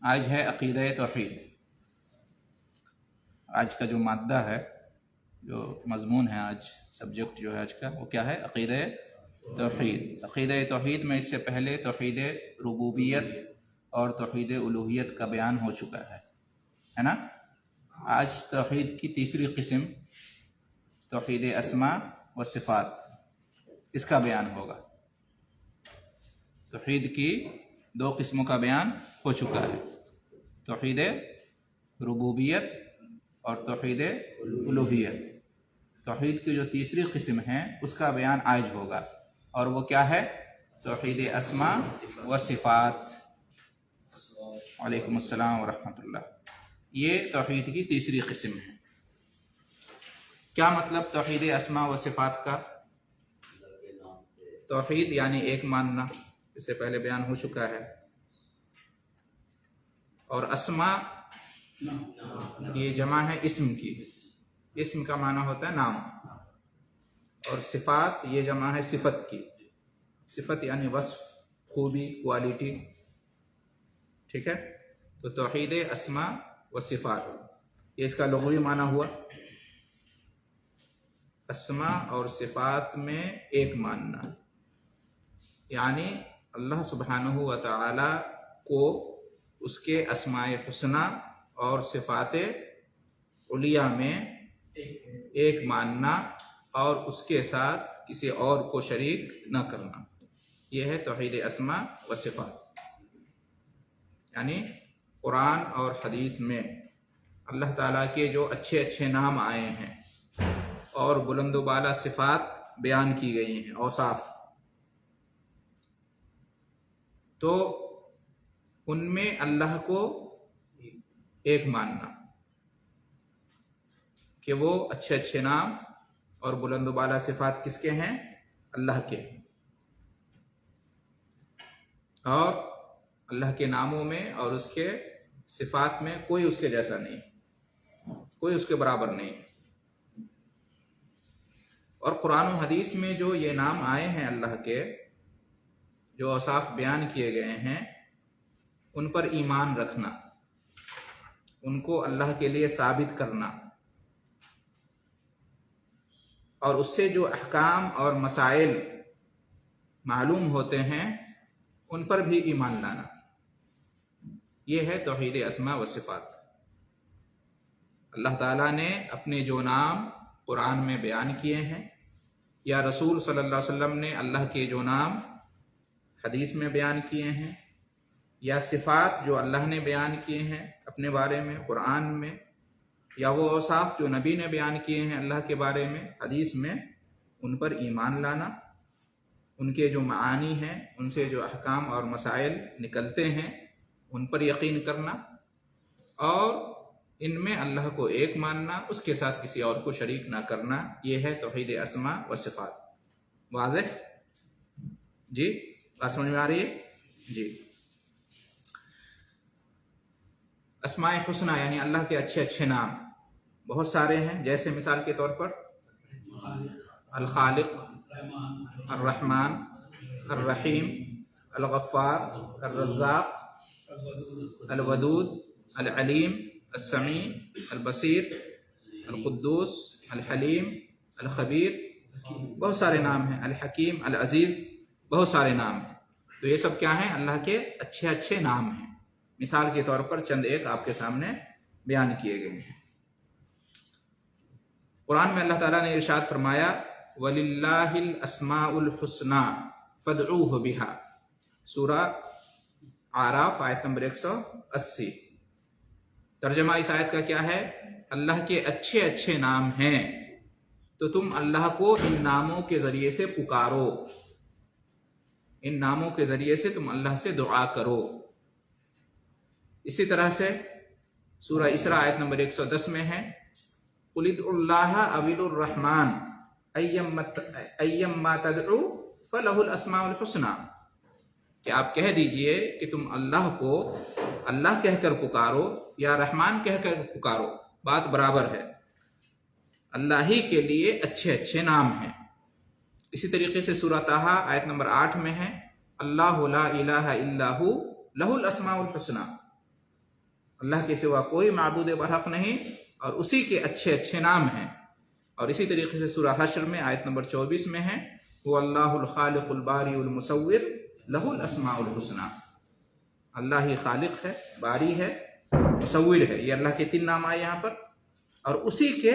آج ہے عقیدہ توحید۔ آج کا جو مادہ ہے، جو مضمون ہے، آج سبجیکٹ جو ہے آج کا، وہ کیا ہے؟ عقیدہ توحید۔ عقیدہ توحید میں اس سے پہلے توحید ربوبیت اور توحید الوہیت کا بیان ہو چکا ہے نا؟ آج توحید کی تیسری قسم توحید اسماء و صفات، اس کا بیان ہوگا۔ توحید کی دو قسموں کا بیان ہو چکا ہے، توحید ربوبیت اور توحید الوہیت۔ توحید کی جو تیسری قسم ہے اس کا بیان آج ہوگا، اور وہ کیا ہے؟ توحید اسماء و صفات۔ وعلیکم السلام ورحمۃ اللہ۔ یہ توحید کی تیسری قسم ہے۔ کیا مطلب توحید اسماء و صفات کا؟ توحید یعنی ایک ماننا، اس سے پہلے بیان ہو چکا ہے، اور اسماء یہ جمع ہے اسم کی، اسم کا معنی ہوتا ہے نام، اور صفات یہ جمع ہے صفت کی، صفت یعنی وصف، خوبی، کوالٹی، ٹھیک ہے؟ تو توحید اسماء و صفات یہ اس کا لغوی معنی ہوا، اسماء اور صفات میں ایک ماننا، یعنی اللہ سبحانہ و تعالی کو اس کے اسماء حسنی اور صفات علیہ میں ایک ماننا اور اس کے ساتھ کسی اور کو شریک نہ کرنا، یہ ہے توحید اسماء و صفات۔ یعنی قرآن اور حدیث میں اللہ تعالیٰ کے جو اچھے اچھے نام آئے ہیں اور بلند و بالا صفات بیان کی گئی ہیں، اوصاف، تو ان میں اللہ کو ایک ماننا کہ وہ اچھے اچھے نام اور بلند و بالا صفات کس کے ہیں؟ اللہ کے، اور اللہ کے ناموں میں اور اس کے صفات میں کوئی اس کے جیسا نہیں، کوئی اس کے برابر نہیں۔ اور قرآن و حدیث میں جو یہ نام آئے ہیں اللہ کے، جو اوصاف بیان کیے گئے ہیں، ان پر ایمان رکھنا، ان کو اللہ کے لیے ثابت کرنا، اور اس سے جو احکام اور مسائل معلوم ہوتے ہیں ان پر بھی ایمان لانا، یہ ہے توحید اسماء و صفات۔ اللہ تعالیٰ نے اپنے جو نام قرآن میں بیان کیے ہیں، یا رسول صلی اللہ علیہ وسلم نے اللہ کے جو نام حدیث میں بیان کیے ہیں، یا صفات جو اللہ نے بیان کیے ہیں اپنے بارے میں قرآن میں، یا وہ اوصاف جو نبی نے بیان کیے ہیں اللہ کے بارے میں حدیث میں، ان پر ایمان لانا، ان کے جو معانی ہیں، ان سے جو احکام اور مسائل نکلتے ہیں ان پر یقین کرنا، اور ان میں اللہ کو ایک ماننا، اس کے ساتھ کسی اور کو شریک نہ کرنا، یہ ہے توحید اسماء و صفات۔ واضح؟ جی، بات سمجھ میں آ رہی ہے؟ جی۔ اسماء حسنی یعنی اللہ کے اچھے اچھے نام بہت سارے ہیں، جیسے مثال کے طور پر الخالق، الرحمن، الرحیم، الغفار، الرزاق، الودود، العلیم، السمیع، البصیر، القدوس، الحلیم، الخبیر، بہت سارے نام ہیں، الحکیم، العزیز، بہت سارے نام ہیں۔ تو یہ سب کیا ہیں؟ اللہ کے اچھے اچھے نام ہیں۔ مثال کے طور پر چند ایک آپ کے سامنے بیان کیے گئے ہیں۔ قرآن میں اللہ تعالیٰ نے ارشاد فرمایا وَلِلَّهِ الْأَسْمَاءُ الْحُسْنَى فَادْعُوهُ بِهَا، سورہ اعراف آیت نمبر 180۔ ترجمہ اس آیت کا کیا ہے؟ اللہ کے اچھے اچھے نام ہیں تو تم اللہ کو ان ناموں کے ذریعے سے پکارو، ان ناموں کے ذریعے سے تم اللہ سے دعا کرو۔ اسی طرح سے سورہ اسراء آیت نمبر 110 میں ہے قُلِ ادْعُوا اللَّهَ أَوِ ادْعُوا الرَّحْمَٰنَ أَيَّمَّا تَدْعُوا فَلَهُ الْأَسْمَاءُ الْحُسْنَىٰ، کہ آپ کہہ دیجئے کہ تم اللہ کو اللہ کہہ کر پکارو یا رحمان کہہ کر پکارو، بات برابر ہے، اللہ ہی کے لیے اچھے اچھے نام ہیں۔ اسی طریقے سے سورہ طٰہٰ آیت نمبر 8 میں ہے اللہ لا الہ الا ہو لہ الاسماء الحسنی، اللہ کے سوا کوئی معبود برحق نہیں، اور اسی کے اچھے اچھے نام ہیں۔ اور اسی طریقے سے سورہ حشر میں آیت نمبر 24 میں ہے وہ اللہ الخالق الباری المصور لہ الاسماء الحسنی، اللہ ہی خالق ہے، باری ہے، مصور ہے، یہ اللہ کے 3 نام آئے یہاں پر، اور اسی کے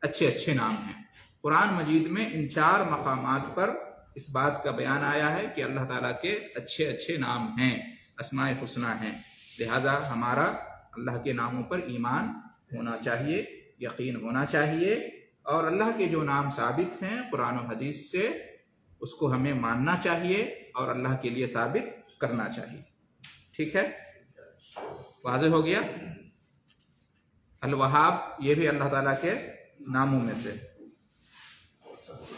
اچھے اچھے نام ہیں۔ قرآن مجید میں ان 4 مقامات پر اس بات کا بیان آیا ہے کہ اللہ تعالیٰ کے اچھے اچھے نام ہیں، اسماء حسنی ہیں، لہذا ہمارا اللہ کے ناموں پر ایمان ہونا چاہیے، یقین ہونا چاہیے، اور اللہ کے جو نام ثابت ہیں قرآن و حدیث سے اس کو ہمیں ماننا چاہیے اور اللہ کے لیے ثابت کرنا چاہیے۔ ٹھیک ہے، واضح ہو گیا؟ الوہاب یہ بھی اللہ تعالیٰ کے ناموں میں سے،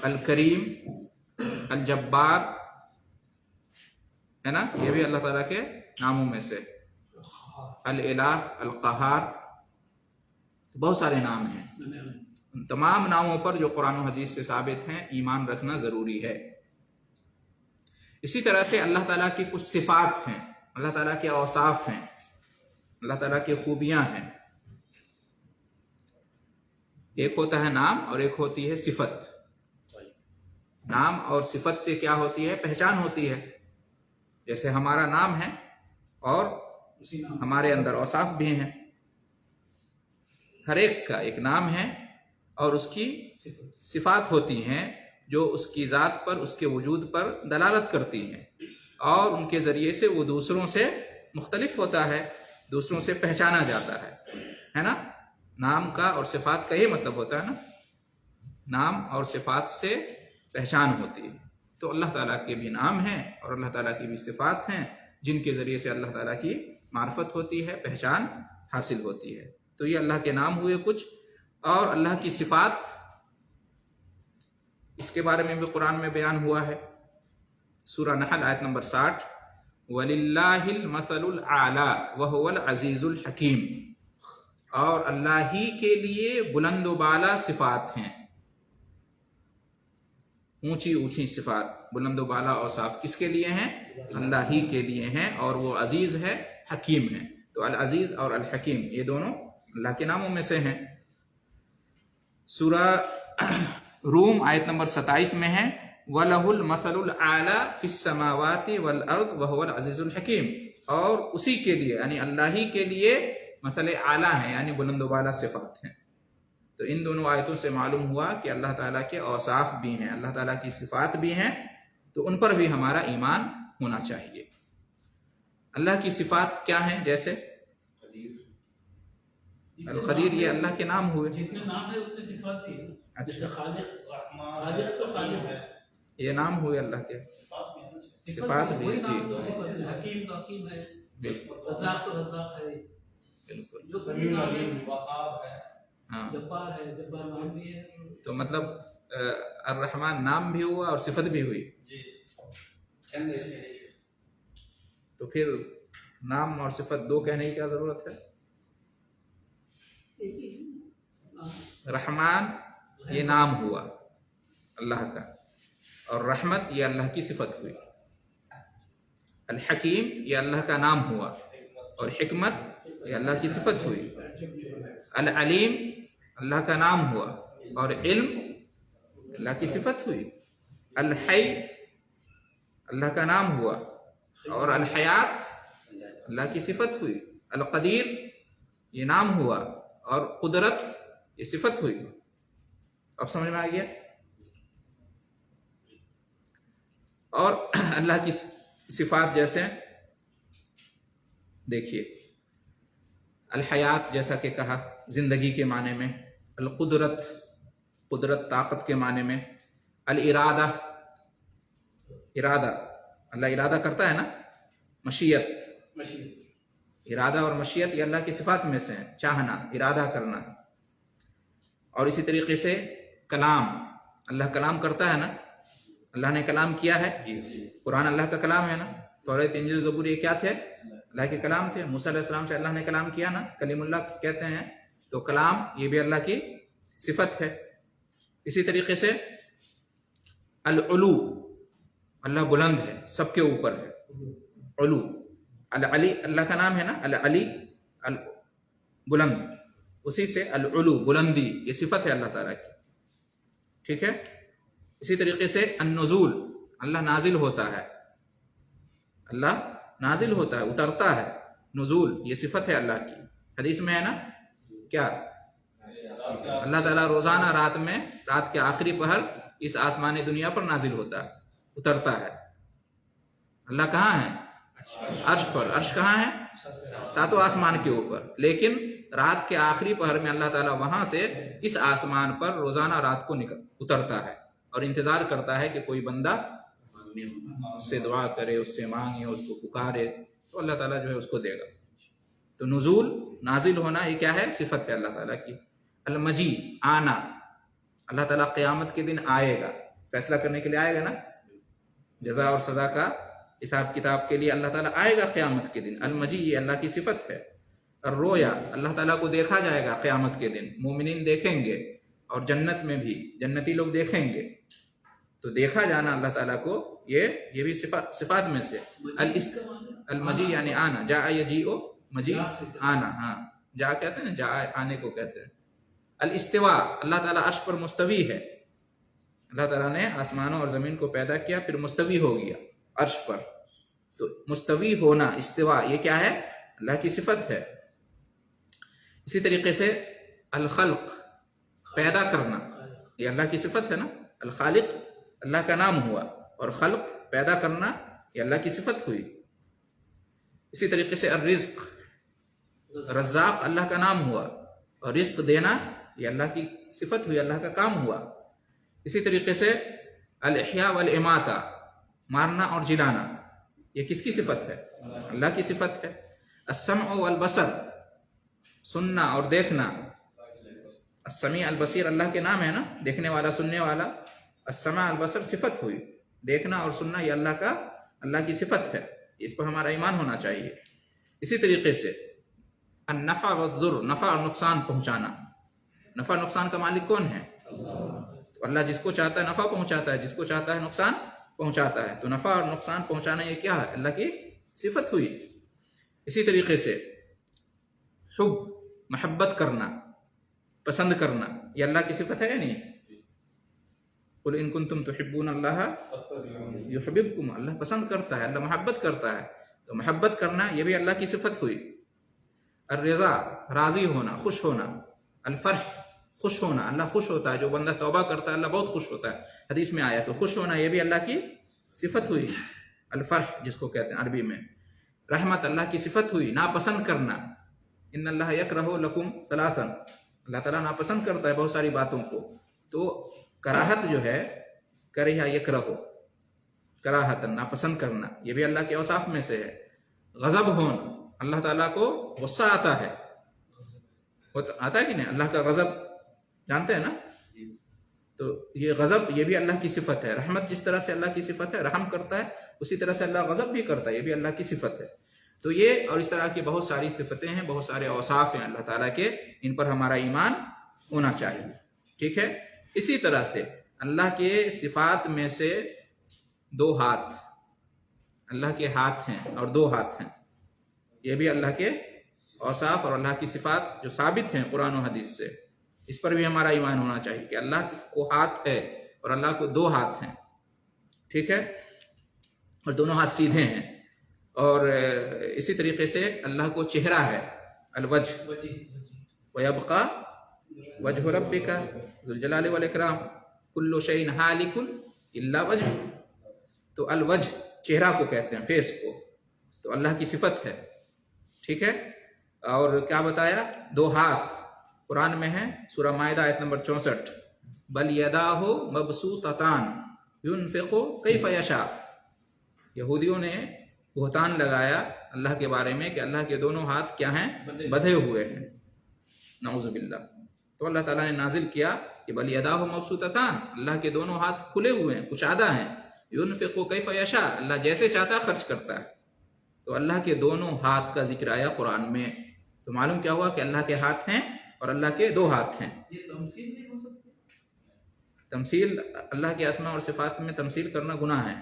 الکریم، الجبار ہے نا، یہ بھی اللہ تعالیٰ کے ناموں میں سے، الالہ، القہار، بہت سارے نام ہیں۔ ان تمام ناموں پر جو قرآن و حدیث سے ثابت ہیں ایمان رکھنا ضروری ہے۔ اسی طرح سے اللہ تعالیٰ کی کچھ صفات ہیں، اللہ تعالیٰ کے اوصاف ہیں، اللہ تعالیٰ کی خوبیاں ہیں۔ ایک ہوتا ہے نام اور ایک ہوتی ہے صفت۔ نام اور صفت سے کیا ہوتی ہے؟ پہچان ہوتی ہے، جیسے ہمارا نام ہے اور ہمارے اندر اوصاف بھی ہیں۔ ہر ایک کا ایک نام ہے اور اس کی صفات ہوتی ہیں جو اس کی ذات پر، اس کے وجود پر دلالت کرتی ہیں، اور ان کے ذریعے سے وہ دوسروں سے مختلف ہوتا ہے، دوسروں سے پہچانا جاتا ہے نا۔ نام کا اور صفات کا یہ مطلب ہوتا ہے نا، نام اور صفات سے پہچان ہوتی ہے۔ تو اللہ تعالیٰ کے بھی نام ہیں اور اللہ تعالیٰ کی بھی صفات ہیں جن کے ذریعے سے اللہ تعالیٰ کی معرفت ہوتی ہے، پہچان حاصل ہوتی ہے۔ تو یہ اللہ کے نام ہوئے کچھ، اور اللہ کی صفات، اس کے بارے میں بھی قرآن میں بیان ہوا ہے۔ سورہ نحل آیت نمبر 60، وَلِلَّهِ الْمَثَلُ الْأَعْلَى وَهُوَ الْعَزِيزُ الْحَكِيمُ، اور اللہ ہی کے لیے بلند و بالا صفات ہیں، اونچی اونچی صفات، بلند و بالا اوصاف کس کے لیے ہیں؟ اللہ ہی کے لیے ہیں، اور وہ عزیز ہے، حکیم ہے۔ تو العزیز اور الحکیم یہ دونوں اللہ کے ناموں میں سے ہیں۔ سورہ روم آیت نمبر 27 میں ہے وَلَهُ الْمَثَلُ الْأَعْلَى فِي السَّمَاوَاتِ وَالْأَرْضِ وَهُوَ الْعَزِيزُ الْحَكِيمُ، اور اسی کے لیے یعنی اللہ ہی کے لیے مثل اعلیٰ ہیں، یعنی بلند و بالا صفات ہیں۔ تو ان دونوں آیتوں سے معلوم ہوا کہ اللہ تعالیٰ کے اوصاف بھی ہیں، اللہ تعالیٰ کی صفات بھی ہیں، تو ان پر بھی ہمارا ایمان ہونا چاہیے۔ اللہ کی صفات کیا ہیں؟ جیسے القدیر، یہ اللہ کے نام ہوئے، جتنے نام ہے اتنے صفات بھی ہیں۔ جیسے خالق، خالق تو خالق ہے، یہ نام ہوئے اللہ کے، صفات بھی، جی حکیم تو حکیم ہے، بالکل رزاق تو رزاق ہے، بالکل، جو سبھی نام ہیں، وہاب ہے، ہاں۔ جبار ہے، جبار نام بھی ہے۔ تو مطلب الرحمن نام بھی ہوا اور صفت بھی ہوئی، جی چند ایسے ہیں۔ تو پھر نام اور صفت دو کہنے کی کیا ضرورت ہے؟ رحمان یہ نام ہوا اللہ کا، اور رحمت یہ اللہ کی صفت ہوئی۔ الحکیم یہ اللہ کا نام ہوا، اور حکمت یہ اللہ کی صفت ہوئی۔ العلیم اللہ کا نام ہوا، اور علم اللہ کی صفت ہوئی۔ الحی اللہ کا نام ہوا، اور الحیات اللہ کی صفت ہوئی۔ القدیر یہ نام ہوا، اور قدرت یہ صفت ہوئی۔ اب سمجھ میں آ گیا؟ اور اللہ کی صفات جیسے دیکھیے، الحیات جیسا کہ کہا زندگی کے معنی میں، القدرت قدرت طاقت کے معنی میں، الارادہ ارادہ اللہ ارادہ کرتا ہے نا، مشیت ارادہ اور مشیت یہ اللہ کی صفات میں سے ہیں، چاہنا، ارادہ کرنا۔ اور اسی طریقے سے کلام، اللہ کلام کرتا ہے نا، اللہ نے کلام کیا ہے، قرآن اللہ کا کلام ہے نا، توریت انجیل زبور یہ کیا تھے؟ اللہ کے کلام تھے۔ موسیٰ علیہ السلام سے اللہ نے کلام کیا نا، کلیم اللہ کہتے ہیں، تو کلام یہ بھی اللہ کی صفت ہے۔ اسی طریقے سے العلو اللہ بلند ہے، سب کے اوپر ہے، علو۔ العلی اللہ کا نام ہے نا، العلی بلند، اسی سے العلو بلندی، یہ صفت ہے اللہ تعالیٰ کی، ٹھیک ہے. اسی طریقے سے النزول، اللہ نازل ہوتا ہے، اللہ نازل ہوتا ہے، اترتا ہے. نزول یہ صفت ہے اللہ کی، حدیث میں ہے نا کیا، اللہ تعالیٰ روزانہ رات کے آخری پہر اس آسمان دنیا پر نازل ہوتا ہے، اترتا ہے. اللہ کہاں ہے؟ عرش پر. عرش کہاں ہے؟ ساتوں آسمان کے اوپر. لیکن رات کے آخری پہر میں اللہ تعالیٰ وہاں سے اس آسمان پر روزانہ رات کو اترتا ہے اور انتظار کرتا ہے کہ کوئی بندہ اس سے دعا کرے، اس سے مانگے، اس کو پکارے تو اللہ تعالیٰ جو ہے اس کو دے گا. تو نزول، نازل ہونا، یہ کیا ہے؟ صفت ہے اللہ تعالیٰ کی. المجی، آنا، اللہ تعالیٰ قیامت کے دن آئے گا، فیصلہ کرنے کے لیے آئے گا نا، جزا اور سزا کا حساب کتاب کے لیے اللہ تعالیٰ آئے گا قیامت کے دن. المجی یہ اللہ کی صفت ہے. الرؤیا، اللہ تعالیٰ کو دیکھا جائے گا قیامت کے دن، مومنین دیکھیں گے اور جنت میں بھی جنتی لوگ دیکھیں گے. تو دیکھا جانا اللہ تعالیٰ کو، یہ بھی صفات میں سے. المجی یعنی آنا، جاء یجیء، مجی آنا، ہاں جا کہتے ہیں نا، جا آنے کو کہتے ہیں. الاستواء، اللہ تعالیٰ عرش پر مستوی ہے. اللہ تعالیٰ نے آسمانوں اور زمین کو پیدا کیا، پھر مستوی ہو گیا عرش پر. تو مستوی ہونا، استواء، یہ کیا ہے؟ اللہ کی صفت ہے. اسی طریقے سے الخلق، پیدا کرنا، یہ اللہ کی صفت ہے نا. الخالق اللہ کا نام ہوا، اور خلق پیدا کرنا یہ اللہ کی صفت ہوئی. اسی طریقے سے الرزق، رزاق اللہ کا نام ہوا، اور رزق دینا یہ اللہ کی صفت ہوئی، اللہ کا کام ہوا. اسی طریقے سے الاحیاء والاماتہ، مارنا اور جلانا، یہ کس کی صفت ہے؟ اللہ کی صفت ہے. السمع والبصر، سننا اور دیکھنا. السمیع البصیر اللہ کے نام ہے نا، دیکھنے والا، سننے والا. السمع البصر صفت ہوئی، دیکھنا اور سننا یہ اللہ کی صفت ہے، اس پر ہمارا ایمان ہونا چاہیے. اسی طریقے سے النفع والضر، نفع اور نقصان پہنچانا. نفع نقصان کا مالک کون ہے؟ تو اللہ جس کو چاہتا ہے نفع پہنچاتا ہے، جس کو چاہتا ہے نقصان پہنچاتا ہے. تو نفع اور نقصان پہنچانا یہ کیا ہے؟ اللہ کی صفت ہوئی. اسی طریقے سے حب، محبت کرنا، پسند کرنا، یہ اللہ کی صفت ہے یا نہیں؟ قل ان کنتم تحبون اللہ یحببکم، اللہ پسند کرتا ہے، اللہ محبت کرتا ہے. تو محبت کرنا یہ بھی اللہ کی صفت ہوئی. الرضا، راضی ہونا، خوش ہونا. الفرح، خوش ہونا، اللہ خوش ہوتا ہے، جو بندہ توبہ کرتا ہے اللہ بہت خوش ہوتا ہے، حدیث میں آیا. تو خوش ہونا یہ بھی اللہ کی صفت ہوئی. الفرح جس کو کہتے ہیں عربی میں. رحمت اللہ کی صفت ہوئی. ناپسند کرنا، ان اللہ یکرہ لکم ثلاثا، اللہ تعالیٰ ناپسند کرتا ہے بہت ساری باتوں کو. تو کراہت جو ہے، کرہ یکرہ، کراہت، ناپسند کرنا، یہ بھی اللہ کے اوصاف میں سے ہے. غضب ہون، اللہ تعالیٰ کو غصہ آتا ہے، آتا ہے کہ نہیں؟ اللہ کا غضب جانتے ہیں نا. تو یہ غضب یہ بھی اللہ کی صفت ہے. رحمت جس طرح سے اللہ کی صفت ہے، رحم کرتا ہے، اسی طرح سے اللہ غضب بھی کرتا ہے، یہ بھی اللہ کی صفت ہے. تو یہ اور اس طرح کی بہت ساری صفتیں ہیں، بہت سارے اوصاف ہیں اللہ تعالیٰ کے، ان پر ہمارا ایمان ہونا چاہیے. ٹھیک ہے. اسی طرح سے اللہ کے صفات میں سے دو ہاتھ، اللہ کے ہاتھ ہیں اور دو ہاتھ ہیں، یہ بھی اللہ کے اوصاف اور اللہ کی صفات جو ثابت ہیں قرآن و حدیث سے، اس پر بھی ہمارا ایمان ہونا چاہیے کہ اللہ کو ہاتھ ہے اور اللہ کو دو ہاتھ ہیں. ٹھیک ہے. اور دونوں ہاتھ سیدھے ہیں. اور اسی طریقے سے اللہ کو چہرہ ہے، الوجہ. وَيَبْقَى وَجْهُ رَبِّكَ ذُو الْجَلَالِ وَالْإِكْرَامِ كُلُّ شَيْءٍ هَالِكٌ إِلَّا وَجْهُ. تو الوجہ چہرہ کو کہتے ہیں، فیس کو، تو اللہ کی صفت ہے. ٹھیک ہے. اور کیا بتایا؟ دو ہاتھ قرآن میں ہے، سورہ مائدہ آیت نمبر 64، بل یداہ مبسوطتان ينفق کیف یشاء. یہودیوں نے بہتان لگایا اللہ کے بارے میں کہ اللہ کے دونوں ہاتھ کیا ہیں؟ بدھے ہوئے ہیں، نعوذ باللہ. تو اللہ تعالیٰ نے نازل کیا کہ بل یداہ مبسوطتان، اللہ کے دونوں ہاتھ کھلے ہوئے ہیں، کشادہ ہیں. ينفق کیف یشاء، اللہ جیسے چاہتا ہے خرچ کرتا ہے. تو اللہ کے دونوں ہاتھ کا ذکر آیا قرآن میں. تو معلوم کیا ہوا کہ اللہ کے ہاتھ ہیں اور اللہ کے دو ہاتھ ہیں. یہ تمثیل نہیں ہو سکتی؟ تمثیل، اللہ کے اسماء اور صفات میں تمثیل کرنا گناہ ہے.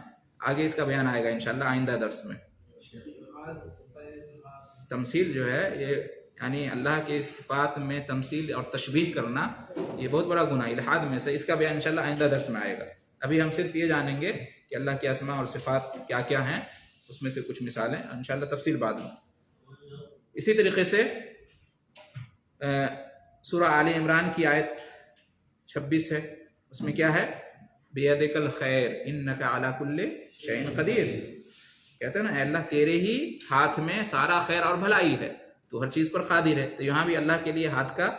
آگے اس کا بیان آئے گا انشاءاللہ آئندہ درس میں. تمثیل جو ہے یہ یعنی اللہ کے صفات میں تمثیل اور تشبیہ کرنا یہ بہت بڑا گناہ الحاد میں سے. اس کا بیان انشاءاللہ آئندہ درس میں آئے گا. ابھی ہم صرف یہ جانیں گے کہ اللہ کے اسماء اور صفات کیا کیا ہیں، اس میں سے کچھ مثالیں انشاءاللہ تفصیل بعد میں. اسی طریقے سے سورہ آل عمران کی آیت 26 ہے، اس میں کیا ہے؟ بیدک الخیر انک علی کل شیء قدیر. کہتے ہیں نا اے اللہ تیرے ہی ہاتھ میں سارا خیر اور بھلائی ہے، تو ہر چیز پر قادر ہے. تو یہاں بھی اللہ کے لیے ہاتھ کا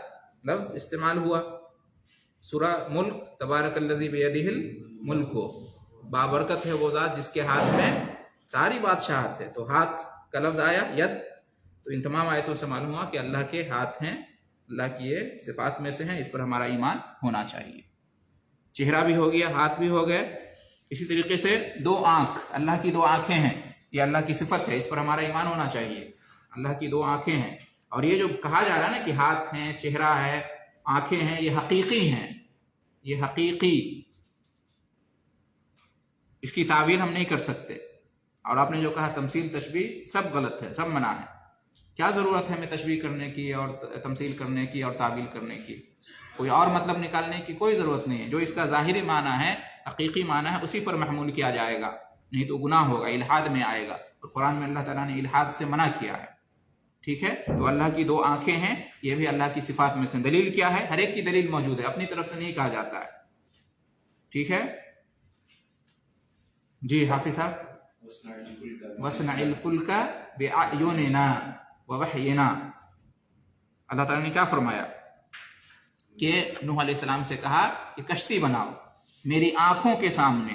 لفظ استعمال ہوا. سورہ ملک تبارک الذی بیدہ الملک، بابرکت ہے وہ ذات جس کے ہاتھ میں ساری بادشاہت ہے. تو ہاتھ کا لفظ آیا ید. تو ان تمام آیتوں سے معلوم ہوا کہ اللہ کے ہاتھ ہیں، اللہ کی یہ صفات میں سے ہیں، اس پر ہمارا ایمان ہونا چاہیے. چہرہ بھی ہو گیا، ہاتھ بھی ہو گئے. اسی طریقے سے 2 آنکھ، اللہ کی 2 آنکھیں ہیں، یہ اللہ کی صفت ہے، اس پر ہمارا ایمان ہونا چاہیے. اللہ کی 2 آنکھیں ہیں. اور یہ جو کہا جا رہا ہے نا کہ ہاتھ ہیں، چہرہ ہے، آنکھیں ہیں، یہ حقیقی ہیں، یہ حقیقی، اس کی تعویل ہم نہیں کر سکتے. اور آپ نے جو کہا تمثیل تشبیہ سب غلط ہے، سب منع ہے. کیا ضرورت ہے ہمیں تشبیہ کرنے کی اور تمثیل کرنے کی اور تعویل کرنے کی؟ کوئی اور مطلب نکالنے کی کوئی ضرورت نہیں ہے. جو اس کا ظاہری معنی ہے، حقیقی معنی ہے، اسی پر محمول کیا جائے گا، نہیں تو گناہ ہوگا، الحاد میں آئے گا. اور قرآن میں اللہ تعالیٰ نے الحاد سے منع کیا ہے. ٹھیک ہے. تو اللہ کی 2 آنکھیں ہیں، یہ بھی اللہ کی صفات میں سے. دلیل کیا ہے؟ ہر ایک کی دلیل موجود ہے، اپنی طرف سے نہیں کہا جاتا ہے. ٹھیک ہے جی حافظ صاحب. وَاصْنَعِ الْفُلْكَ بِأَعْيُنِنَا وَوَحْيِنَا. اللہ تعالیٰ نے کیا فرمایا کہ نوح علیہ السلام سے کہا کہ کشتی بناؤ میری آنکھوں کے سامنے.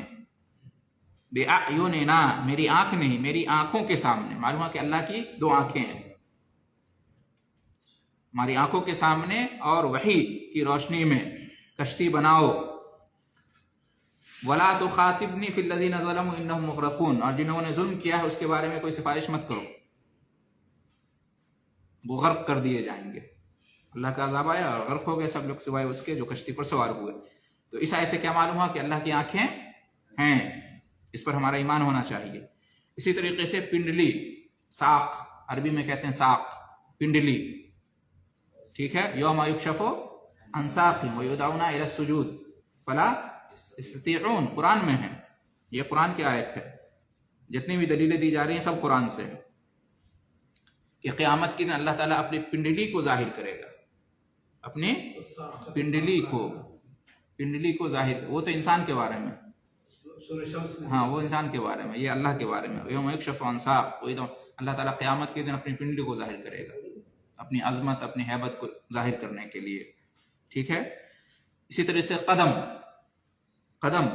بِأَعْيُنِنَا، میری آنکھ نہیں، میری آنکھوں کے سامنے. معلوم ہے کہ اللہ کی 2 آنکھیں ہیں، ہماری آنکھوں کے سامنے، اور وحی کی روشنی میں کشتی بناؤ. وَلَا تُخَاطِبْنِي فِي الَّذِينَ ظَلَمُوا إِنَّهُمْ مُغْرَقُونَ. اور جنہوں نے ظلم کیا ہے اس کے بارے میں کوئی سفارش مت کرو، وہ غرق کر دیے جائیں گے. اللہ کا عذاب آیا اور غرق ہو گئے سب لوگ سوائے اس کے جو کشتی پر سوار ہوئے. تو اس آیت سے کیا معلوم ہوا کہ اللہ کی آنکھیں ہیں، اس پر ہمارا ایمان ہونا چاہیے. اسی طریقے سے پنڈلی، ساق، عربی میں کہتے ہیں ساق، پنڈلی. ٹھیک ہے. یوم یکشف عن ساق ویدعون الی السجود فلا یستطیعون، قرآن میں ہے، یہ قرآن کی آیت ہے. جتنی بھی دلیلیں دی جا رہی ہیں سب قرآن سے ہے کہ قیامت کے دن اللہ تعالیٰ اپنی پنڈلی کو ظاہر کرے گا، اپنی پنڈلی کو ظاہر. وہ تو انسان کے بارے میں، ہاں وہ انسان کے بارے میں، یہ اللہ کے بارے میں. یوم یکشف عن ساق، اللہ تعالیٰ قیامت کے دن اپنی پنڈلی کو ظاہر کرے گا، اپنی عظمت، اپنی ہیبت کو ظاہر کرنے کے لیے. ٹھیک ہے. اسی طرح سے قدم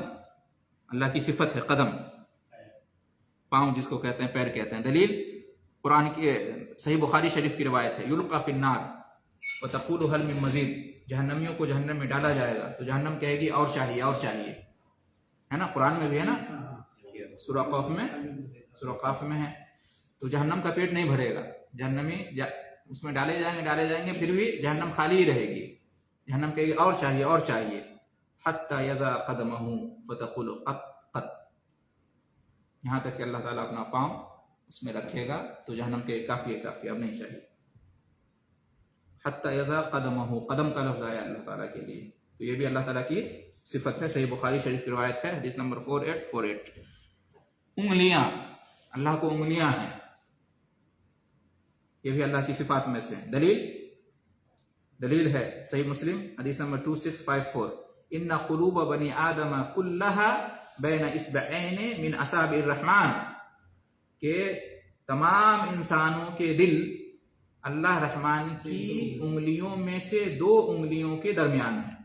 اللہ کی صفت ہے، قدم، پاؤں جس کو کہتے ہیں، پیر کہتے ہیں. دلیل قرآن کی صحیح بخاری شریف کی روایت ہے، یلقى فی النار وتقول هل من مزید. جہنمیوں کو جہنم میں ڈالا جائے گا تو جہنم کہے گی اور چاہیے، اور چاہیے. ہے نا، قرآن میں بھی ہے نا، سورہ قاف میں ہے. تو جہنم کا پیٹ نہیں بھرے گا، جہنمی اس میں ڈالے جائیں گے، پھر بھی جہنم خالی ہی رہے گی. جہنم کہے گی اور چاہیے، اور چاہیے. حتی یضع قدمہ فتقول قط قط، یہاں تک کہ اللہ تعالیٰ اپنا پاؤں اس میں رکھے گا تو جہنم کے کافی ہے، کافی، اب نہیں چاہیے. حتی یضع قدمہ، قدم کا لفظ آیا اللہ تعالیٰ کے لیے، تو یہ بھی اللہ تعالیٰ کی صفت ہے. صحیح بخاری شریف کی روایت ہے، حدیث نمبر 4848. انگلیاں، اللہ کو انگلیاں ہیں، یہ بھی اللہ کی صفات میں سے. دلیل ہے صحیح مسلم حدیث نمبر 2654. ان قلوب بنی آدم كلها بین اصبعین من اصابع الرحمن، کہ تمام انسانوں کے دل اللہ رحمان کی انگلیوں میں سے 2 انگلیوں کے درمیان ہیں.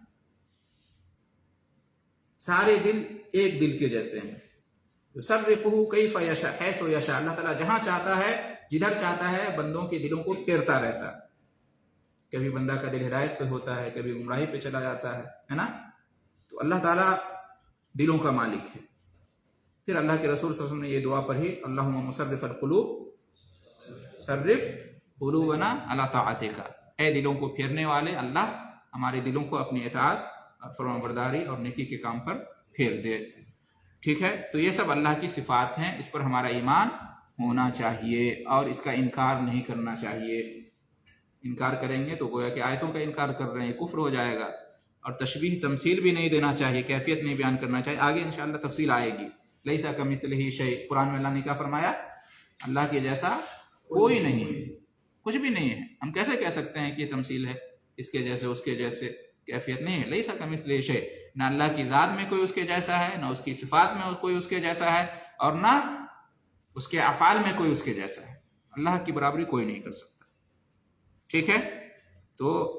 سارے دل ایک دل کے جیسے ہیں. یصرفہ کیف یشاء حیث یشاء، اللہ تعالیٰ جہاں چاہتا ہے، جدھر چاہتا ہے بندوں کے دلوں کو پھیرتا رہتا ہے. کبھی بندہ کا دل ہدایت پہ ہوتا ہے، کبھی گمراہی پہ چلا جاتا ہے نا. تو اللہ تعالیٰ دلوں کا مالک ہے. پھر اللہ کے رسول صلی اللہ علیہ وسلم نے یہ دعا پڑھی، اللہم مصرف القلوب صرف قلوبنا علی طاعتک، اے دلوں کو پھیرنے والے اللہ ہمارے دلوں کو اپنی اطاعت، فرمانبرداری اور نیکی کے کام پر پھیر دے. ٹھیک ہے. تو یہ سب اللہ کی صفات ہیں، اس پر ہمارا ایمان ہونا چاہیے اور اس کا انکار نہیں کرنا چاہیے. انکار کریں گے تو گویا کہ آیتوں کا انکار کر رہے ہیں، کفر ہو جائے گا. اور تشبیہ تمثیل بھی نہیں دینا چاہیے، کیفیت نہیں بیان کرنا چاہیے. آگے انشاءاللہ تفصیل آئے گی. لیسا کمثلہ شیء، قرآن میں اللہ نے کیا فرمایا؟ اللہ کے جیسا کوئی نہیں ہے، کچھ بھی نہیں ہے. ہم کیسے کہہ سکتے ہیں کہ یہ تمثیل ہے، اس کے جیسے اس کے جیسے؟ کیفیت نہیں ہے. لیسا کمثلہ شیء، نہ اللہ کی ذات میں کوئی اس کے جیسا ہے، نہ اس کی صفات میں کوئی اس کے جیسا ہے، اور نہ اس کے افعال میں کوئی اس کے جیسا ہے. اللہ کی برابری کوئی نہیں کر سکتا. ٹھیک ہے، تو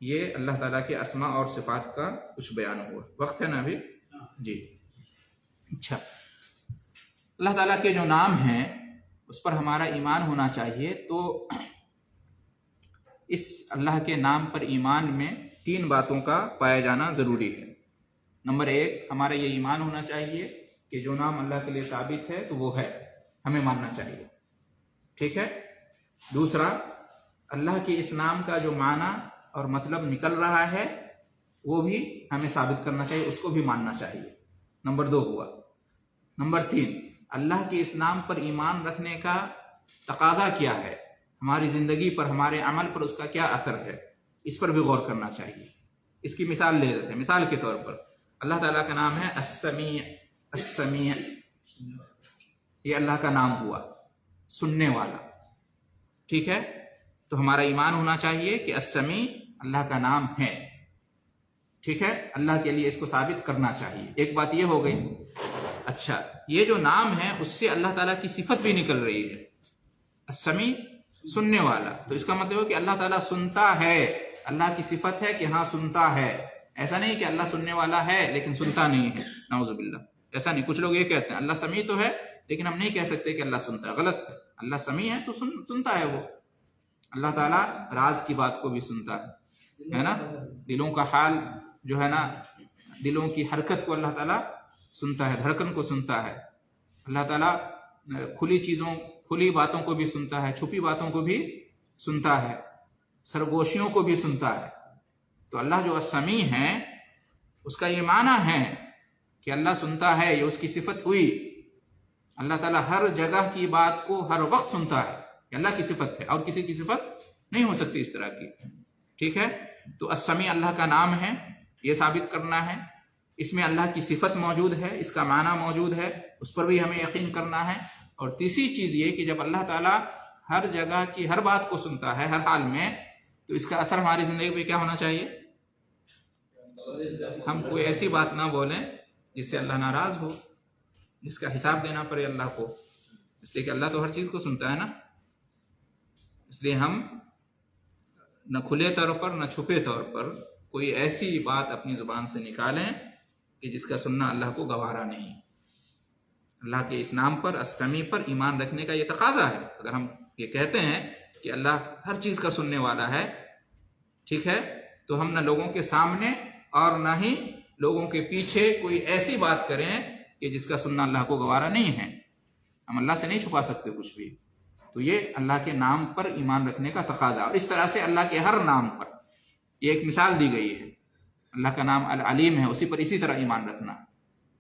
یہ اللہ تعالیٰ کے اسماء اور صفات کا کچھ بیان ہوا. وقت ہے نا ابھی؟ جی اچھا. اللہ تعالیٰ کے جو نام ہیں اس پر ہمارا ایمان ہونا چاہیے. تو اس اللہ کے نام پر ایمان میں 3 باتوں کا پایا جانا ضروری ہے. نمبر 1، ہمارا یہ ایمان ہونا چاہیے کہ جو نام اللہ کے لیے ثابت ہے تو وہ ہے، ہمیں ماننا چاہیے. ٹھیک ہے. دوسرا، اللہ کے اس نام کا جو معنی اور مطلب نکل رہا ہے وہ بھی ہمیں ثابت کرنا چاہیے، اس کو بھی ماننا چاہیے. نمبر 2 ہوا. نمبر 3، اللہ کے اس نام پر ایمان رکھنے کا تقاضا کیا ہے، ہماری زندگی پر، ہمارے عمل پر اس کا کیا اثر ہے، اس پر بھی غور کرنا چاہیے. اس کی مثال لے لیتے ہیں. مثال کے طور پر اللہ تعالیٰ کا نام ہے السمیع. السمیع یہ اللہ کا نام ہوا، سننے والا. ٹھیک ہے، تو ہمارا ایمان ہونا چاہیے کہ السمیع اللہ کا نام ہے. ٹھیک ہے، اللہ کے لیے اس کو ثابت کرنا چاہیے. ایک بات یہ ہو گئی. اچھا، یہ جو نام ہے اس سے اللہ تعالیٰ کی صفت بھی نکل رہی ہے، السمیع سننے والا. تو اس کا مطلب ہے کہ اللہ تعالیٰ سنتا ہے. اللہ کی صفت ہے کہ ہاں سنتا ہے. ایسا نہیں کہ اللہ سننے والا ہے لیکن سنتا نہیں ہے، نعوذ باللہ. ایسا نہیں. کچھ لوگ یہ کہتے ہیں اللہ سمیع تو ہے لیکن ہم نہیں کہہ سکتے کہ اللہ سنتا ہے. غلط ہے. اللہ سمیع ہے تو سنتا ہے وہ. اللہ تعالیٰ راز کی بات کو بھی سنتا ہے نا. دلوں کا حال جو ہے نا، دلوں کی حرکت کو اللہ تعالیٰ سنتا ہے، دھڑکن کو سنتا ہے. اللہ تعالیٰ کھلی چیزوں، کھلی باتوں کو بھی سنتا ہے، چھپی باتوں کو بھی سنتا ہے، سرگوشیوں کو بھی سنتا ہے. تو اللہ جو السمیع ہے اس کا یہ معنی ہے کہ اللہ سنتا ہے، یہ اس کی صفت ہوئی. اللہ تعالیٰ ہر جگہ کی بات کو ہر وقت سنتا ہے، یہ اللہ کی صفت ہے، اور کسی کی صفت نہیں ہو سکتی اس طرح کی. ٹھیک ہے، تو السمیع اللہ کا نام ہے، یہ ثابت کرنا ہے. اس میں اللہ کی صفت موجود ہے، اس کا معنی موجود ہے، اس پر بھی ہمیں یقین کرنا ہے. اور تیسری چیز یہ کہ جب اللہ تعالیٰ ہر جگہ کی ہر بات کو سنتا ہے ہر حال میں، تو اس کا اثر ہماری زندگی پہ کیا ہونا چاہیے؟ ہم کوئی ایسی بات نہ بولیں جس سے اللہ ناراض ہو، جس کا حساب دینا پڑے اللہ کو. اس لیے کہ اللہ تو ہر چیز کو سنتا ہے نا. اس لیے ہم نہ کھلے طور پر نہ چھپے طور پر کوئی ایسی بات اپنی زبان سے نکالیں کہ جس کا سننا اللہ کو گوارا نہیں. اللہ کے اس نام پر، السمیع پر ایمان رکھنے کا یہ تقاضا ہے. اگر ہم یہ کہتے ہیں کہ اللہ ہر چیز کا سننے والا ہے، ٹھیک ہے، تو ہم نہ لوگوں کے سامنے اور نہ ہی لوگوں کے پیچھے کوئی ایسی بات کریں کہ جس کا سننا اللہ کو گوارا نہیں ہے. ہم اللہ سے نہیں چھپا سکتے کچھ بھی. تو یہ اللہ کے نام پر ایمان رکھنے کا تقاضا. اور اس طرح سے اللہ کے ہر نام پر یہ ایک مثال دی گئی ہے. اللہ کا نام العلیم ہے، اسی پر اسی طرح ایمان رکھنا.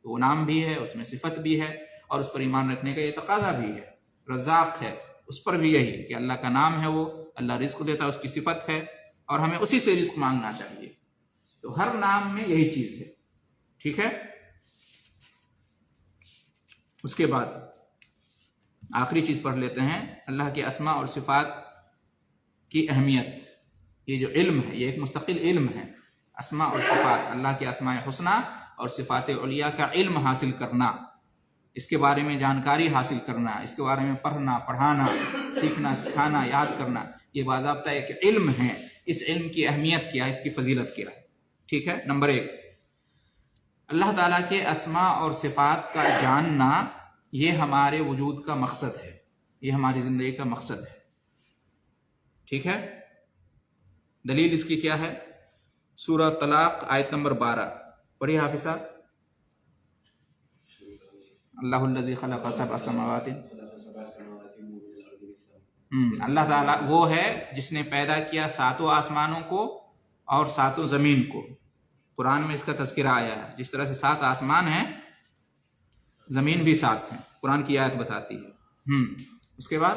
تو وہ نام بھی ہے، اس میں صفت بھی ہے، اور اس پر ایمان رکھنے کا یہ تقاضا بھی ہے. رزاق ہے، اس پر بھی یہی کہ اللہ کا نام ہے، وہ اللہ رزق دیتا ہے، اس کی صفت ہے، اور ہمیں اسی سے رزق مانگنا چاہیے. تو ہر نام میں یہی چیز ہے. ٹھیک ہے. اس کے بعد آخری چیز پڑھ لیتے ہیں، اللہ کے اسماء اور صفات کی اہمیت. یہ جو علم ہے یہ ایک مستقل علم ہے. اسماء اور صفات، اللہ کے اسماء حسنی اور صفات علیٰ کا علم حاصل کرنا، اس کے بارے میں جانکاری حاصل کرنا، اس کے بارے میں پڑھنا، پڑھانا، سیکھنا، سکھانا، یاد کرنا، یہ باضابطہ ایک علم ہے. اس علم کی اہمیت کیا ہے، اس کی فضیلت کیا ہے. ٹھیک ہے. نمبر 1، اللہ تعالیٰ کے اسماء اور صفات کا جاننا یہ ہمارے وجود کا مقصد ہے، یہ ہماری زندگی کا مقصد ہے. ٹھیک ہے. دلیل اس کی کیا ہے؟ سورہ طلاق آیت نمبر 12 پڑھیے حافظ صاحب. اللہ الذی خلق سبع سماوات، اللہ تعالیٰ وہ ہے جس نے پیدا کیا 7 آسمانوں کو اور 7 زمین کو. قرآن میں اس کا تذکرہ آیا ہے. جس طرح سے 7 آسمان ہیں، زمین بھی 7 ہیں، قرآن کی آیت بتاتی ہے. اس کے بعد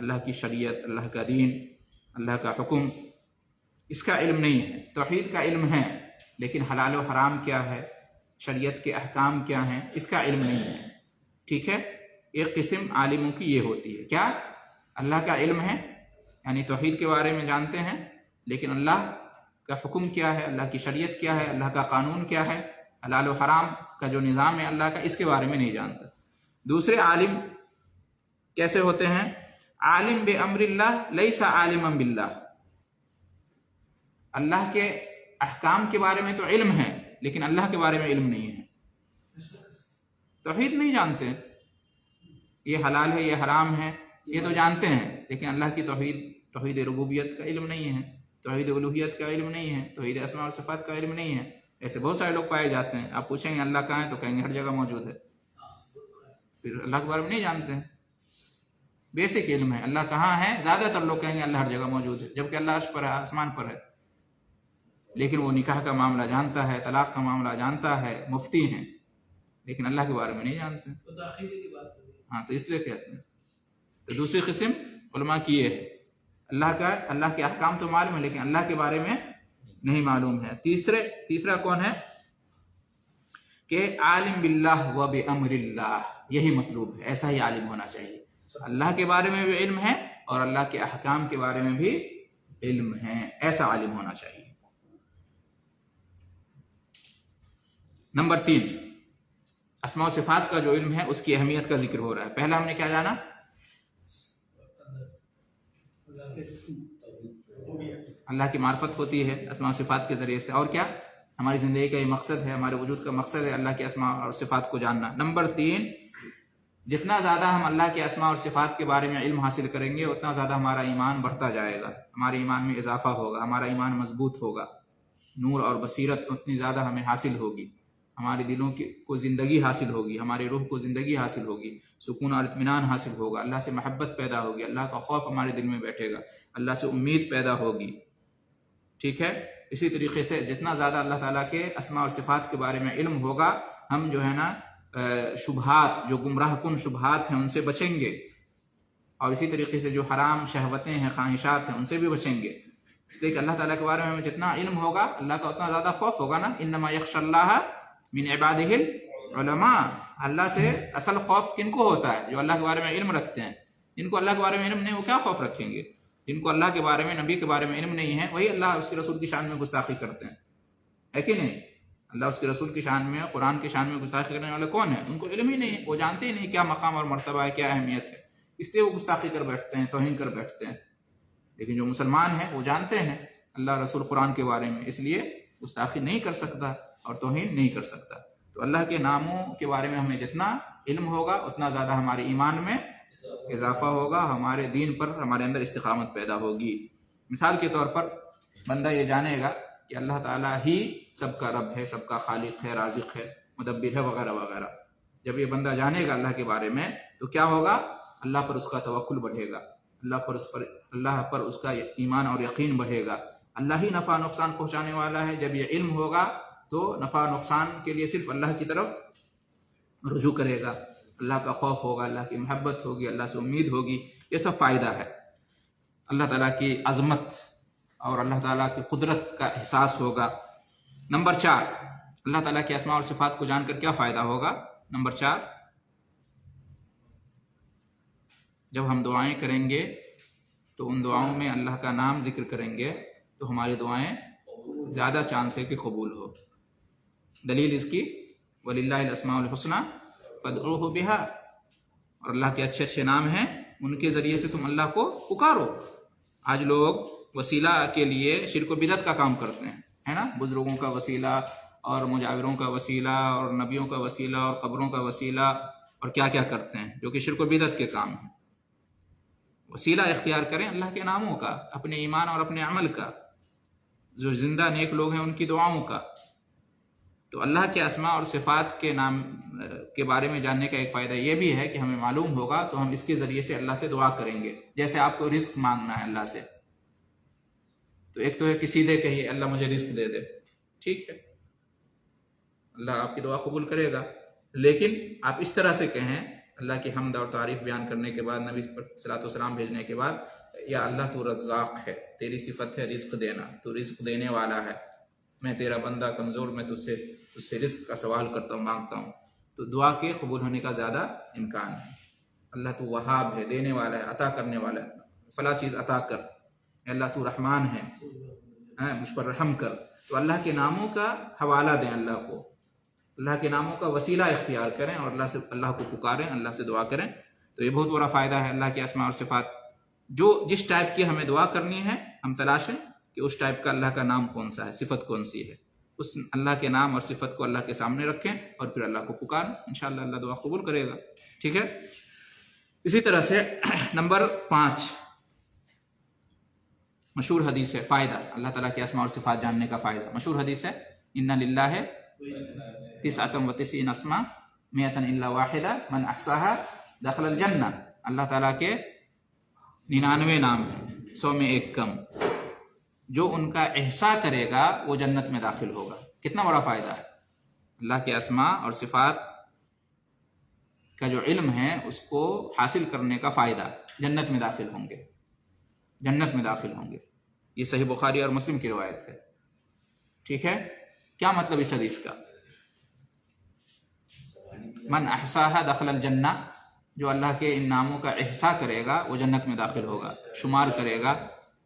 اللہ کی شریعت، اللہ کا دین، اللہ کا حکم، اس کا علم نہیں ہے۔ توحید کا علم ہے لیکن حلال و حرام کیا ہے، شریعت کے احکام کیا ہیں، اس کا علم نہیں ہے۔ ٹھیک ہے، ایک قسم عالموں کی یہ ہوتی ہے، کیا اللہ کا علم ہے یعنی توحید کے بارے میں جانتے ہیں لیکن اللہ کا حکم کیا ہے، اللہ کی شریعت کیا ہے، اللہ کا قانون کیا ہے، حلال و حرام کا جو نظام ہے اللہ کا، اس کے بارے میں نہیں جانتا۔ دوسرے عالم کیسے ہوتے ہیں؟ عالم بامر اللہ لیس عالما باللہ، اللہ کے احکام کے بارے میں تو علم ہے لیکن اللہ کے بارے میں علم نہیں ہے، توحید نہیں جانتے، یہ حلال ہے یہ حرام ہے یہ تو جانتے ہیں لیکن اللہ کی توحید ربوبیت کا علم نہیں ہے، توحید الوہیت کا علم نہیں ہے، توحید اسماء اور صفات کا علم نہیں ہے۔ ایسے بہت سارے لوگ پائے جاتے ہیں، آپ پوچھیں گے اللہ کہاں ہے تو کہیں گے ہر جگہ موجود ہے، پھر اللہ کے بارے میں نہیں جانتے ہیں۔ بیسک علم ہے اللہ کہاں ہے، زیادہ تر لوگ کہیں گے اللہ ہر جگہ موجود ہے، جبکہ اللہ عرش پر ہے، آسمان پر ہے، لیکن وہ نکاح کا معاملہ جانتا ہے، طلاق کا معاملہ جانتا ہے، مفتی ہیں لیکن اللہ کے بارے میں نہیں جانتے۔ وہ تو عقیدے کی بات ہو گئی۔ ہاں تو اس لیے کہتے ہیں۔ تو دوسری قسم علماء کی یہ ہے، اللہ کے احکام تو معلوم ہے لیکن اللہ کے بارے میں نہیں معلوم ہے۔ تیسرا کون ہے کہ عالم باللہ و بامر اللہ، یہی مطلوب ہے، ایسا ہی عالم ہونا چاہیے، اللہ کے بارے میں بھی علم ہے اور اللہ کے احکام کے بارے میں بھی علم ہے، ایسا عالم ہونا چاہیے۔ نمبر 3، اسماء و صفات کا جو علم ہے اس کی اہمیت کا ذکر ہو رہا ہے۔ پہلا ہم نے کیا جانا؟ اللہ کی معرفت ہوتی ہے اسماء و صفات کے ذریعے سے، اور کیا ہماری زندگی کا یہ مقصد ہے، ہمارے وجود کا مقصد ہے اللہ کے اسماء اور صفات کو جاننا۔ نمبر 3، جتنا زیادہ ہم اللہ کے اسماء اور صفات کے بارے میں علم حاصل کریں گے اتنا زیادہ ہمارا ایمان بڑھتا جائے گا، ہمارے ایمان میں اضافہ ہوگا، ہمارا ایمان مضبوط ہوگا، نور اور بصیرت اتنی زیادہ ہمیں حاصل ہوگی، ہمارے دلوں کو زندگی حاصل ہوگی، ہمارے روح کو زندگی حاصل ہوگی، سکون اور اطمینان حاصل ہوگا، اللہ سے محبت پیدا ہوگی، اللہ کا خوف ہمارے دل میں بیٹھے گا، اللہ سے امید پیدا ہوگی۔ ٹھیک ہے، اسی طریقے سے جتنا زیادہ اللہ تعالیٰ کے اسماء اور صفات کے بارے میں علم ہوگا، ہم جو ہے نا شبہات، جو گمراہ کن شبہات ہیں ان سے بچیں گے، اور اسی طریقے سے جو حرام شہوتیں ہیں، خواہشات ہیں، ان سے بھی بچیں گے۔ اس لیے کہ اللہ تعالیٰ کے بارے میں ہمیں جتنا علم ہوگا اللہ کا اتنا زیادہ خوف ہوگا نا۔ انما یخشی اللہ من عبادہ العلماء، اللہ سے اصل خوف کن کو ہوتا ہے؟ جو اللہ کے بارے میں علم رکھتے ہیں۔ جن کو اللہ کے بارے میں علم نہیں وہ کیا خوف رکھیں گے؟ جن کو اللہ کے بارے میں، نبی کے بارے میں علم نہیں ہے وہی اللہ اس کے رسول کی شان میں گستاخی کرتے ہیں، ہے کہ نہیں؟ اللہ اس کے رسول کی شان میں، قرآن کی شان میں گستاخی کرنے والے کون ہیں؟ ان کو علم ہی نہیں ہے، وہ جانتے ہی نہیں کیا مقام اور مرتبہ ہے، کیا اہمیت ہے، اس لیے وہ گستاخی کر بیٹھتے ہیں، توہین کر بیٹھتے ہیں۔ لیکن جو مسلمان ہیں وہ جانتے ہیں اللہ رسول قرآن کے بارے میں، اس لیے گستاخی نہیں کر سکتا اور توہین نہیں کر سکتا۔ تو اللہ کے ناموں کے بارے میں ہمیں جتنا علم ہوگا اتنا زیادہ ہمارے ایمان میں اضافہ ہوگا، ہمارے دین پر ہمارے اندر استقامت پیدا ہوگی۔ مثال کے طور پر بندہ یہ جانے گا کہ اللہ تعالیٰ ہی سب کا رب ہے، سب کا خالق ہے، رازق ہے، مدبر ہے، وغیرہ وغیرہ۔ جب یہ بندہ جانے گا اللہ کے بارے میں تو کیا ہوگا؟ اللہ پر اس کا توکل بڑھے گا، اللہ پر اس کا ایمان اور یقین بڑھے گا، اللہ ہی نفع نقصان پہنچانے والا ہے۔ جب یہ علم ہوگا تو نفع نقصان کے لیے صرف اللہ کی طرف رجوع کرے گا، اللہ کا خوف ہوگا، اللہ کی محبت ہوگی، اللہ سے امید ہوگی، یہ سب فائدہ ہے۔ اللہ تعالیٰ کی عظمت اور اللہ تعالیٰ کی قدرت کا احساس ہوگا۔ نمبر 4، اللہ تعالیٰ کے اسماء اور صفات کو جان کر کیا فائدہ ہوگا؟ نمبر 4، جب ہم دعائیں کریں گے تو ان دعاؤں میں اللہ کا نام ذکر کریں گے تو ہماری دعائیں زیادہ چانس ہے کہ قبول ہو۔ دلیل اس کی وَلِلَّهِ الْأَسْمَاءُ الْحُسْنَى فَادْعُوهُ بِهَا، اور اللہ کے اچھے اچھے نام ہیں، ان کے ذریعے سے تم اللہ کو پکارو۔ آج لوگ وسیلہ کے لیے شرک و بدعت کا کام کرتے ہیں، ہے نا، بزرگوں کا وسیلہ اور مجاوروں کا وسیلہ اور نبیوں کا وسیلہ اور قبروں کا وسیلہ اور کیا کیا کرتے ہیں جو کہ شرک و بدعت کے کام ہیں۔ وسیلہ اختیار کریں اللہ کے ناموں کا، اپنے ایمان اور اپنے عمل کا، جو زندہ نیک لوگ ہیں ان کی دعاؤں کا۔ تو اللہ کے اسماء اور صفات کے نام کے بارے میں جاننے کا ایک فائدہ یہ بھی ہے کہ ہمیں معلوم ہوگا تو ہم اس کے ذریعے سے اللہ سے دعا کریں گے۔ جیسے آپ کو رزق مانگنا ہے اللہ سے، تو ایک تو ہے کہ سیدھے کہیے اللہ مجھے رزق دے دے، ٹھیک ہے، اللہ آپ کی دعا قبول کرے گا۔ لیکن آپ اس طرح سے کہیں اللہ کی حمد اور تعریف بیان کرنے کے بعد، نبی پر صلاۃ والسلام بھیجنے کے بعد، یا اللہ تو رزاق ہے، تیری صفت ہے رزق دینا، تو رزق دینے والا ہے، میں تیرا بندہ کمزور، میں تجھ سے رزق کا سوال کرتا ہوں، مانگتا ہوں، تو دعا کے قبول ہونے کا زیادہ امکان ہے۔ اللہ تو وہاب ہے، دینے والا ہے، عطا کرنے والا ہے، فلاں چیز عطا کر، اے اللہ تو رحمان ہے، مجھ پر رحم کر۔ تو اللہ کے ناموں کا حوالہ دیں اللہ کو، اللہ کے ناموں کا وسیلہ اختیار کریں اور اللہ کو پکاریں، اللہ سے دعا کریں، تو یہ بہت بڑا فائدہ ہے اللہ کے اسماء اور صفات۔ جس ٹائپ کی ہمیں دعا کرنی ہے ہم تلاشیں کہ اس ٹائپ کا اللہ کا نام کون سا ہے، صفت کون سی ہے، اس اللہ کے نام اور صفت کو اللہ کے سامنے رکھیں اور پھر اللہ کو پکاریں، انشاءاللہ اللہ دعا قبول کرے گا، ٹھیک ہے۔ اسی طرح سے نمبر 5 مشہور حدیث ہے، فائدہ اللہ تعالیٰ کے اسماء اور صفات جاننے کا فائدہ۔ مشہور حدیث ہے، ان للہ 99 اسماء 100 الا واحدہ من احصاها دخل الجنہ، اللہ تعالیٰ کے 99 نام ہیں، 100 میں ایک کم، جو ان کا احصاء کرے گا وہ جنت میں داخل ہوگا۔ کتنا بڑا فائدہ ہے، اللہ کے اسماء اور صفات کا جو علم ہے اس کو حاصل کرنے کا فائدہ، جنت میں داخل ہوں گے، جنت میں داخل ہوں گے۔ یہ صحیح بخاری اور مسلم کی روایت ہے، ٹھیک ہے۔ کیا مطلب اس حدیث کا؟ من احصاها دخل الجنہ، جو اللہ کے ان ناموں کا احصاء کرے گا وہ جنت میں داخل ہوگا، شمار کرے گا۔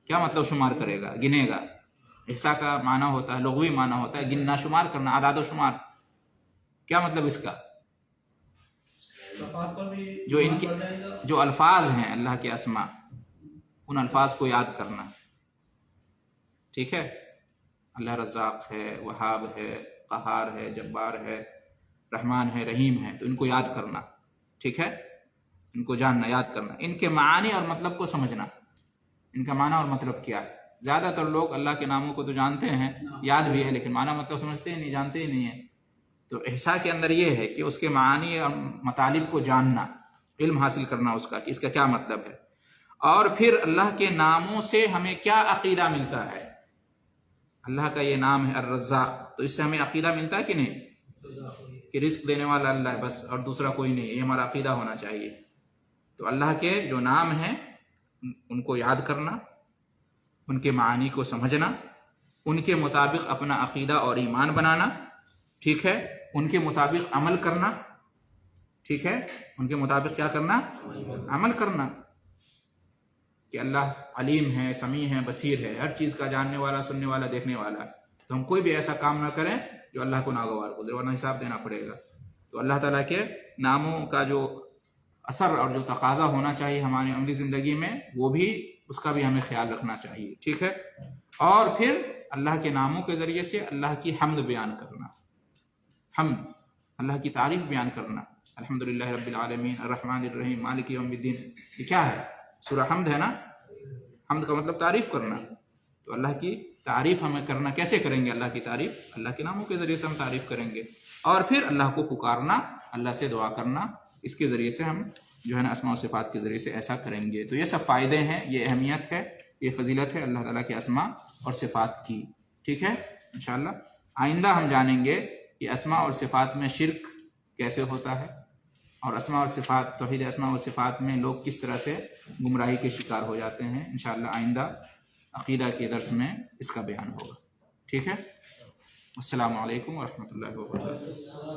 کیا مطلب شمار کرے گا؟ گنے گا۔ احصاء کا معنی ہوتا ہے، لغوی معنی ہوتا ہے گننا، شمار کرنا، اعداد و شمار۔ کیا مطلب اس کا؟ جو ان کے جو الفاظ ہیں اللہ کے اسماء، ان الفاظ کو یاد کرنا، ٹھیک ہے۔ اللہ رزاق ہے، وہاب ہے، قہار ہے، جبار ہے، رحمان ہے، رحیم ہے، تو ان کو یاد کرنا، ٹھیک ہے، ان کو جاننا، یاد کرنا، ان کے معانی اور مطلب کو سمجھنا، ان کا معنی اور مطلب کیا ہے۔ زیادہ تر لوگ اللہ کے ناموں کو تو جانتے ہیں، یاد بھی ہے، لیکن معنی مطلب سمجھتے ہی نہیں، جانتے ہی نہیں ہیں۔ تو احصاء کے اندر یہ ہے کہ اس کے معانی اور مطالب کو جاننا، علم حاصل کرنا اس کا کہ اس کا کیا مطلب ہے، اور پھر اللہ کے ناموں سے ہمیں کیا عقیدہ ملتا ہے۔ اللہ کا یہ نام ہے الرزاق، تو اس سے ہمیں عقیدہ ملتا ہے کہ نہیں، کہ رزق دینے والا اللہ ہے بس، اور دوسرا کوئی نہیں، یہ ہمارا عقیدہ ہونا چاہیے۔ تو اللہ کے جو نام ہیں ان کو یاد کرنا، ان کے معانی کو سمجھنا، ان کے مطابق اپنا عقیدہ اور ایمان بنانا، ٹھیک ہے، ان کے مطابق عمل کرنا، ٹھیک ہے، ان کے مطابق کیا کرنا؟ عمل کرنا، کہ اللہ علیم ہے، سمیع ہے، بصیر ہے، ہر چیز کا جاننے والا، سننے والا، دیکھنے والا ہے۔ تو ہم کوئی بھی ایسا کام نہ کریں جو اللہ کو ناگوار گزرے، ورنہ حساب دینا پڑے گا۔ تو اللہ تعالیٰ کے ناموں کا جو اثر اور جو تقاضا ہونا چاہیے ہماری عملی زندگی میں، وہ بھی اس کا بھی ہمیں خیال رکھنا چاہیے، ٹھیک ہے۔ اور پھر اللہ کے ناموں کے ذریعے سے اللہ کی حمد بیان کرنا، حمد، اللہ کی تعریف بیان کرنا، الحمدللہ رب العالمین الرحمن الرحیم مالک یوم الدین، یہ کیا ہے؟ سورہ حمد ہے نا۔ حمد کا مطلب تعریف کرنا، تو اللہ کی تعریف ہمیں کرنا، کیسے کریں گے اللہ کی تعریف؟ اللہ کے ناموں کے ذریعے سے ہم تعریف کریں گے، اور پھر اللہ کو پکارنا، اللہ سے دعا کرنا، اس کے ذریعے سے ہم جو ہے نا اسماء و صفات کے ذریعے سے ایسا کریں گے۔ تو یہ سب فائدے ہیں، یہ اہمیت ہے، یہ فضیلت ہے اللہ تعالیٰ کے اسماء اور صفات کی، ٹھیک ہے۔ انشاءاللہ آئندہ ہم جانیں گے کہ اسماء اور صفات میں شرک کیسے ہوتا ہے، اور اسماء اور صفات، توحید اسماء و صفات میں لوگ کس طرح سے گمراہی کے شکار ہو جاتے ہیں۔ انشاءاللہ آئندہ عقیدہ کے درس میں اس کا بیان ہوگا، ٹھیک ہے۔ السلام علیکم ورحمۃ اللہ وبرکاتہ۔